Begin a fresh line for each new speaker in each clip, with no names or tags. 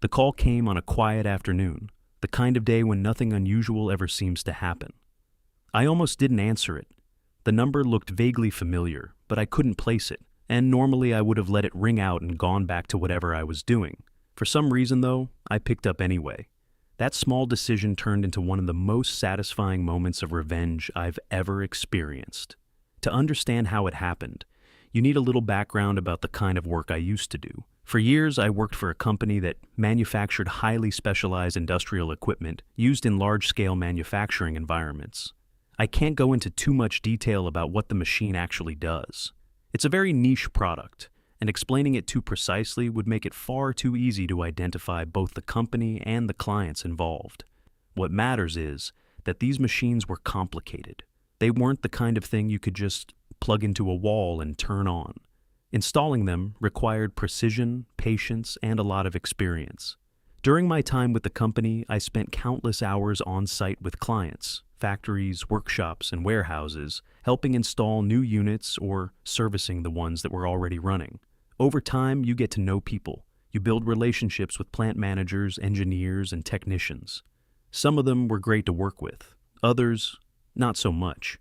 The call came on a quiet afternoon, the kind of day when nothing unusual ever seems to happen. I almost didn't answer it. The number looked vaguely familiar, but I couldn't place it, and normally I would have let it ring out and gone back to whatever I was doing. For some reason, though, I picked up anyway. That small decision turned into one of the most satisfying moments of revenge I've ever experienced. To understand how it happened, you need a little background about the kind of work I used to do. For years, I worked for a company that manufactured highly specialized industrial equipment used in large-scale manufacturing environments. I can't go into too much detail about what the machine actually does. It's a very niche product, and explaining it too precisely would make it far too easy to identify both the company and the clients involved. What matters is that these machines were complicated. They weren't the kind of thing you could just plug into a wall and turn on. Installing them required precision, patience, and a lot of experience. During my time with the company, I spent countless hours on site with clients, factories, workshops, and warehouses, helping install new units or servicing the ones that were already running. Over time, you get to know people. You build relationships with plant managers, engineers, and technicians. Some of them were great to work with. Others, not so much.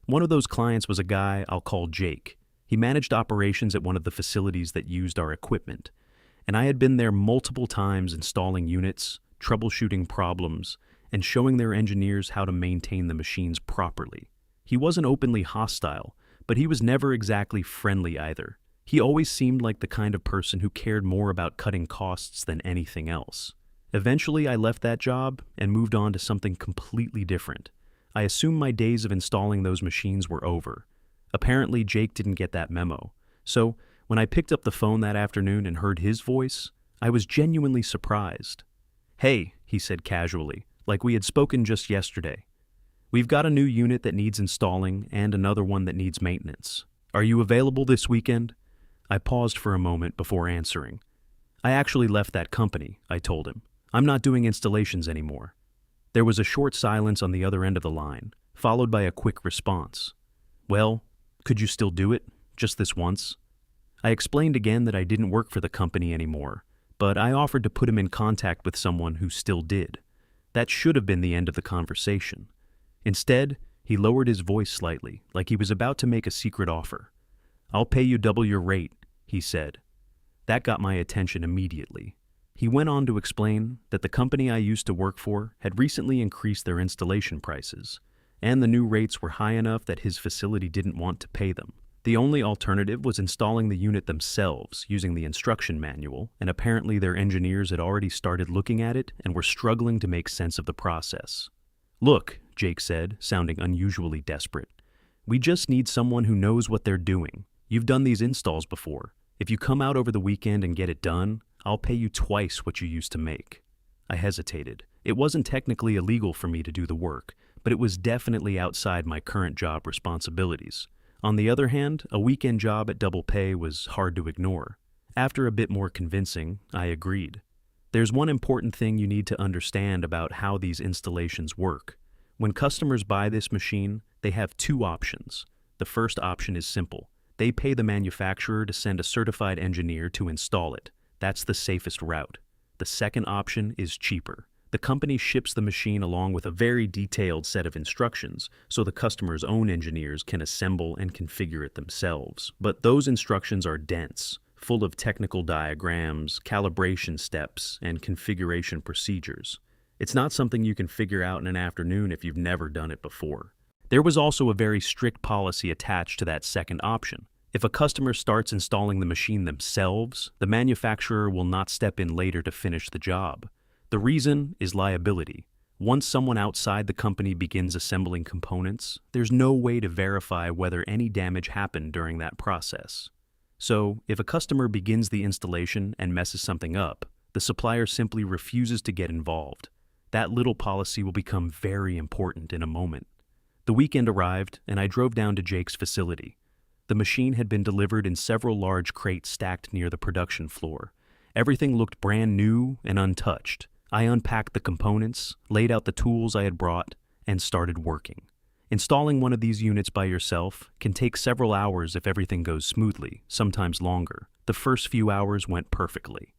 One of those clients was a guy I'll call Jake. He managed operations at one of the facilities that used our equipment, and I had been there multiple times installing units, troubleshooting problems, and showing their engineers how to maintain the machines properly. He wasn't openly hostile, but he was never exactly friendly either. He always seemed like the kind of person who cared more about cutting costs than anything else. Eventually, I left that job and moved on to something completely different. I assumed my days of installing those machines were over. Apparently, Jake didn't get that memo. So, when I picked up the phone that afternoon and heard his voice, I was genuinely surprised. "Hey," he said casually, like we had spoken just yesterday. "We've got a new unit that needs installing and another one that needs maintenance. Are you available this weekend?" I paused for a moment before answering. "I actually left that company," I told him. "I'm not doing installations anymore." There was a short silence on the other end of the line, followed by a quick response. "Well, could you still do it? Just this once?" I explained again that I didn't work for the company anymore, but I offered to put him in contact with someone who still did. That should have been the end of the conversation. Instead, he lowered his voice slightly, like he was about to make a secret offer. "I'll pay you double your rate," he said. That got my attention immediately. He went on to explain that the company I used to work for had recently increased their installation prices, and the new rates were high enough that his facility didn't want to pay them. The only alternative was installing the unit themselves using the instruction manual, and apparently their engineers had already started looking at it and were struggling to make sense of the process. "Look," Jake said, sounding unusually desperate, "we just need someone who knows what they're doing. You've done these installs before. If you come out over the weekend and get it done, I'll pay you twice what you used to make." I hesitated. It wasn't technically illegal for me to do the work, but it was definitely outside my current job responsibilities. On the other hand, a weekend job at double pay was hard to ignore. After a bit more convincing, I agreed. There's one important thing you need to understand about how these installations work. When customers buy this machine, they have two options. The first option is simple. They pay the manufacturer to send a certified engineer to install it. That's the safest route. The second option is cheaper. The company ships the machine along with a very detailed set of instructions, so the customer's own engineers can assemble and configure it themselves. But those instructions are dense, full of technical diagrams, calibration steps, and configuration procedures. It's not something you can figure out in an afternoon if you've never done it before. There was also a very strict policy attached to that second option. If a customer starts installing the machine themselves, the manufacturer will not step in later to finish the job. The reason is liability. Once someone outside the company begins assembling components, there's no way to verify whether any damage happened during that process. So, if a customer begins the installation and messes something up, the supplier simply refuses to get involved. That little policy will become very important in a moment. The weekend arrived, and I drove down to Jake's facility. The machine had been delivered in several large crates stacked near the production floor. Everything looked brand new and untouched. I unpacked the components, laid out the tools I had brought, and started working. Installing one of these units by yourself can take several hours if everything goes smoothly, sometimes longer. The first few hours went perfectly.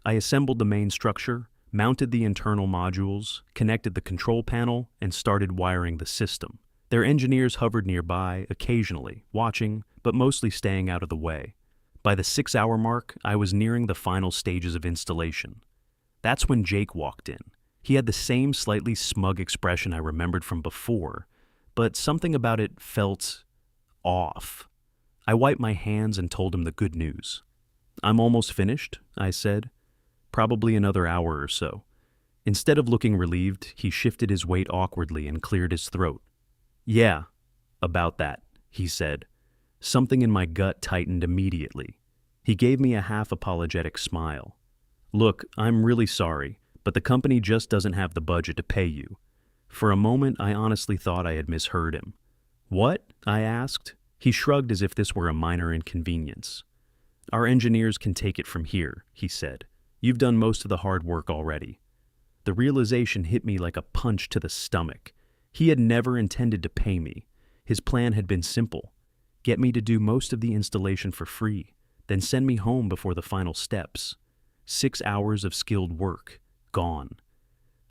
I assembled the main structure, mounted the internal modules, connected the control panel, and started wiring the system. Their engineers hovered nearby, occasionally, watching, but mostly staying out of the way. By the 6-hour mark, I was nearing the final stages of installation. That's when Jake walked in. He had the same slightly smug expression I remembered from before, but something about it felt off. I wiped my hands and told him the good news. "I'm almost finished," I said. "Probably another hour or so." Instead of looking relieved, he shifted his weight awkwardly and cleared his throat. "Yeah, about that," he said. Something in my gut tightened immediately. He gave me a half-apologetic smile. "Look, I'm really sorry, but the company just doesn't have the budget to pay you." For a moment, I honestly thought I had misheard him. "What?" I asked. He shrugged as if this were a minor inconvenience. "Our engineers can take it from here," he said. "You've done most of the hard work already." The realization hit me like a punch to the stomach. He had never intended to pay me. His plan had been simple: get me to do most of the installation for free, then send me home before the final steps. 6 hours of skilled work, gone.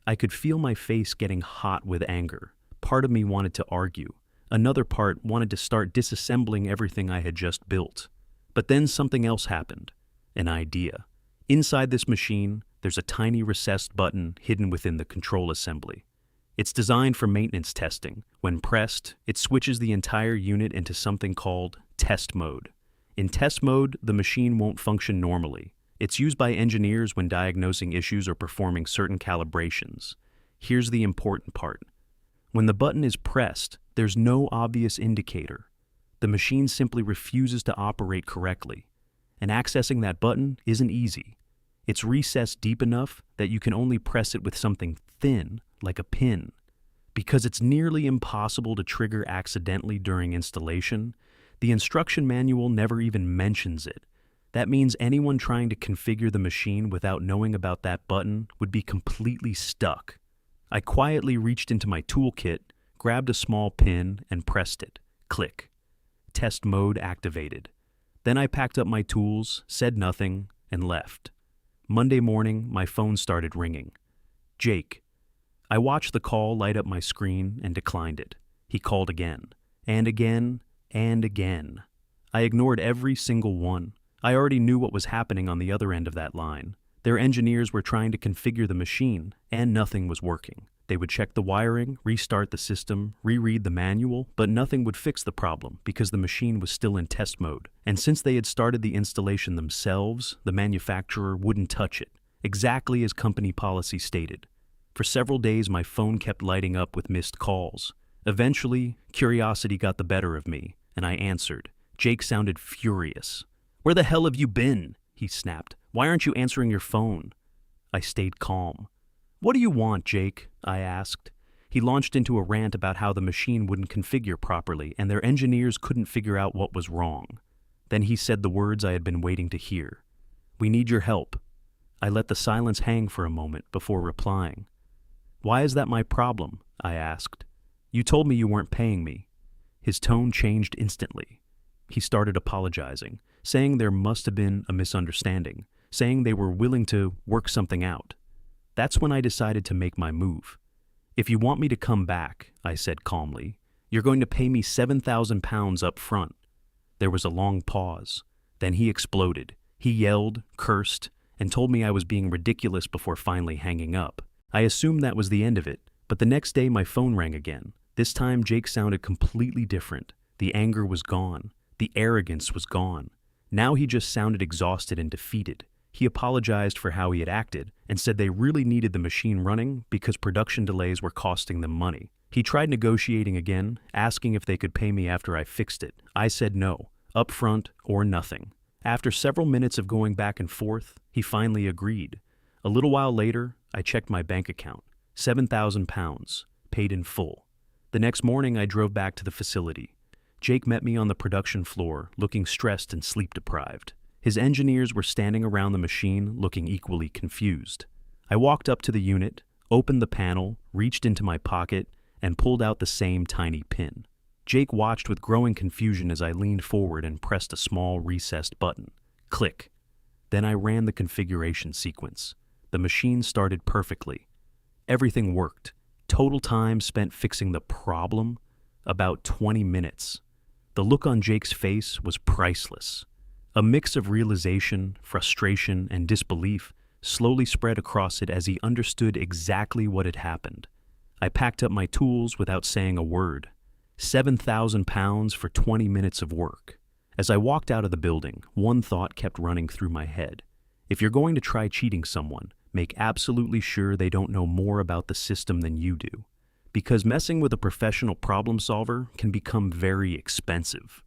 I could feel my face getting hot with anger. Part of me wanted to argue. Another part wanted to start disassembling everything I had just built. But then something else happened. An idea. Inside this machine, there's a tiny recessed button hidden within the control assembly. It's designed for maintenance testing. When pressed, it switches the entire unit into something called test mode. In test mode, the machine won't function normally. It's used by engineers when diagnosing issues or performing certain calibrations. Here's the important part. When the button is pressed, there's no obvious indicator. The machine simply refuses to operate correctly. And accessing that button isn't easy. It's recessed deep enough that you can only press it with something thin, like a pin. Because it's nearly impossible to trigger accidentally during installation, the instruction manual never even mentions it. That means anyone trying to configure the machine without knowing about that button would be completely stuck. I quietly reached into my toolkit, grabbed a small pin, and pressed it. Click. Test mode activated. Then I packed up my tools, said nothing, and left. Monday morning, my phone started ringing. "Jake." I watched the call light up my screen and declined it. He called again, and again, and again. I ignored every single one. I already knew what was happening on the other end of that line. Their engineers were trying to configure the machine, and nothing was working. They would check the wiring, restart the system, reread the manual, but nothing would fix the problem because the machine was still in test mode. And since they had started the installation themselves, the manufacturer wouldn't touch it, exactly as company policy stated. For several days, my phone kept lighting up with missed calls. Eventually, curiosity got the better of me, and I answered. Jake sounded furious. "Where the hell have you been?" he snapped. "Why aren't you answering your phone?" I stayed calm. "What do you want, Jake?" I asked. He launched into a rant about how the machine wouldn't configure properly and their engineers couldn't figure out what was wrong. Then he said the words I had been waiting to hear. "We need your help." I let the silence hang for a moment before replying. "Why is that my problem?" I asked. "You told me you weren't paying me." His tone changed instantly. He started apologizing, saying there must have been a misunderstanding, saying they were willing to work something out. That's when I decided to make my move. "If you want me to come back," I said calmly, "you're going to pay me £7,000 up front." There was a long pause. Then he exploded. He yelled, cursed, and told me I was being ridiculous before finally hanging up. I assumed that was the end of it, but the next day my phone rang again. This time Jake sounded completely different. The anger was gone. The arrogance was gone. Now he just sounded exhausted and defeated. He apologized for how he had acted and said they really needed the machine running because production delays were costing them money. He tried negotiating again, asking if they could pay me after I fixed it. I said no, upfront or nothing. After several minutes of going back and forth, he finally agreed. A little while later, I checked my bank account. £7,000, paid in full. The next morning, I drove back to the facility. Jake met me on the production floor, looking stressed and sleep-deprived. His engineers were standing around the machine, looking equally confused. I walked up to the unit, opened the panel, reached into my pocket, and pulled out the same tiny pin. Jake watched with growing confusion as I leaned forward and pressed a small recessed button. Click. Then I ran the configuration sequence. The machine started perfectly. Everything worked. Total time spent fixing the problem? About 20 minutes. The look on Jake's face was priceless. A mix of realization, frustration, and disbelief slowly spread across it as he understood exactly what had happened. I packed up my tools without saying a word. £7,000 for 20 minutes of work. As I walked out of the building, one thought kept running through my head. If you're going to try cheating someone, make absolutely sure they don't know more about the system than you do. Because messing with a professional problem solver can become very expensive.